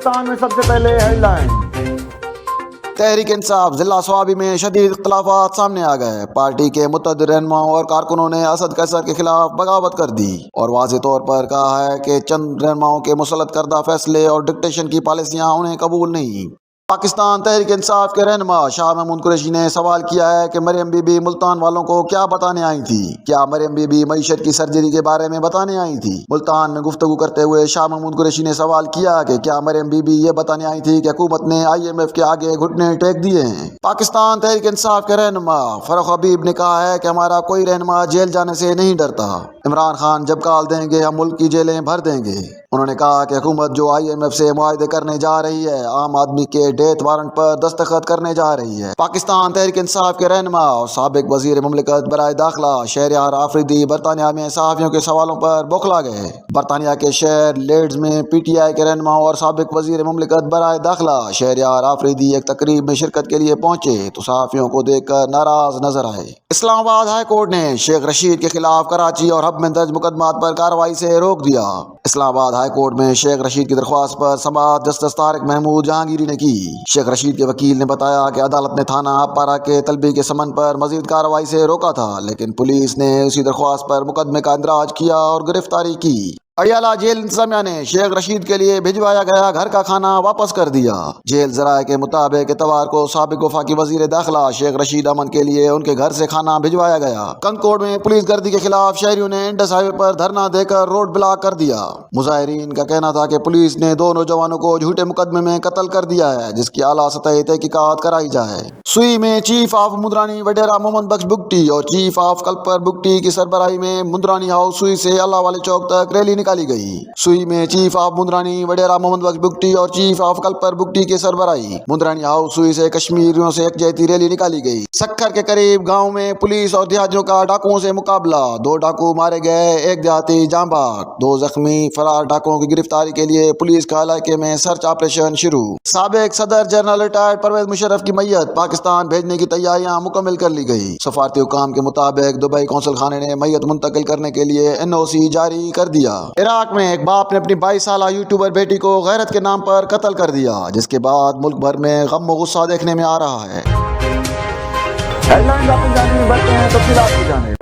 बलूचिस्तान में सबसे पहले हेडलाइन। तहरीक इंसाफ जिला स्वाबी में शदीद इख्तलाफात सामने आ गए। पार्टी के मुतअद्दिद रहनुमाओं और कारकुनों ने असद कैसर के खिलाफ बगावत कर दी और वाज़ेह तौर पर कहा है कि चंद रहनुमाओं के मुसल्लत करदा फैसले और डिक्टेशन की पॉलिसियाँ उन्हें कबूल नहीं। पाकिस्तान तहरीक इंसाफ के रहनुमा शाह महमूद कुरैशी ने सवाल किया है कि मरियम बीबी मुल्तान वालों को क्या बताने आई थी। क्या मरियम बीबी मईशत की सर्जरी के बारे में बताने आई थी? मुल्तान में गुफ्तगू करते हुए शाह महमूद कुरैशी ने सवाल किया कि क्या मरियम बीबी ये बताने आई थी कि हुकूमत ने IMF के आगे घुटने टेक दिए हैं। पाकिस्तान तहरीक इंसाफ के रहनुमा फरूख हबीब ने कहा है कि हमारा कोई रहनुमा जेल जाने से नहीं डरता। इमरान खान जब कॉल देंगे हम मुल्क की जेलें भर देंगे। उन्होंने कहा कि हुकूमत जो IMF से मुआहदे करने जा रही है, आम आदमी के डेथ वारंट पर दस्तखत करने जा रही है। पाकिस्तान तहरीक इंसाफ के रहनुमा और साबिक वजीर मुमलिकत बराए दाखिला शहरयार आफरीदी बरतानिया में सहाफ़ियों के सवालों पर बौखला गए। बरतानिया के शहर लीड्स में PTI के रहनुमा और साबिक वजीर मुमलिकत बराए दाखिला शहरयार आफरीदी एक तकरीब में शिरकत के लिए पहुंचे तो सहाफ़ियों को देखकर नाराज नजर आए। इस्लामाबाद हाई कोर्ट ने शेख रशीद के खिलाफ कराची और हब में दर्ज मुकदमात पर कार्रवाई से रोक दिया। इस्लामाबाद हाई कोर्ट में शेख रशीद की दरख्वास्त पर समाअत जस्टिस तारिक महमूद जहांगीरी ने की। शेख रशीद के वकील ने बताया कि अदालत ने थाना अपारा के तलबी के समन पर मजीद कार्रवाई से रोका था, लेकिन पुलिस ने उसी दरख्वास्त पर मुकदमे का इंदराज किया और गिरफ्तारी की। अडियाला जेल इंतजामिया ने शेख रशीद के लिए भिजवाया गया घर का खाना वापस कर दिया। जेल जराये के मुताबिक इतवार को साबिक वफाकी वजीर दाखिला शेख रशीद अमन के लिए उनके घर से खाना भिजवाया गया। कंकोड में पुलिस गर्दी के खिलाफ शहरियों ने इंडस हाईवे पर धरना देकर रोड ब्लॉक कर दिया। मुजाहिरीन का कहना था कि पुलिस ने दो नौजवानों को झूठे मुकदमे में कत्ल कर दिया है, जिसकी आला सतह तहकीकात कराई जाए। सुई में चीफ ऑफ मुंद्रानी वडेरा मोहम्मद बख्श बुगटी और चीफ ऑफ कल्पर बुगटी की सरबराही में मुंद्रानी हाउस सुई से अल्लाह वाले चौक तक रैली निकाली गई। सुई में चीफ ऑफ मुंद्रानी वडेरा मोहम्मद बख्श बुगटी और चीफ ऑफ कल्पर बुगटी के सरबराही मुंद्रानी हाउस सुई से कश्मीरियों से यकजहती रैली निकाली गई। सक्खर के करीब गांव में पुलिस और देहातियों का डाकुओं से मुकाबला। 2 डाकू मारे गए, एक देहाती जाँ बाग, 2 जख्मी। फरार डाकुओं की गिरफ्तारी के लिए पुलिस का इलाके में सर्च ऑपरेशन शुरू। साबिक सदर जनरल रिटायर्ड परवेज मुशर्रफ की मैयत पाकिस्तान भेजने की तैयारियां मुकम्मल कर ली गई। सफारती हुकाम के मुताबिक दुबई कौंसल खाने ने मैयत मुंतकिल करने के लिए NOC जारी कर दिया। इराक में एक बाप ने अपनी 22 साला यूट्यूबर बेटी को गैरत के नाम पर कत्ल कर दिया, जिसके बाद मुल्क भर में गम व गुस्सा देखने में आ रहा है। हेडलाइन आपको जानने बढ़ते हैं तो फिर आपकी जाने।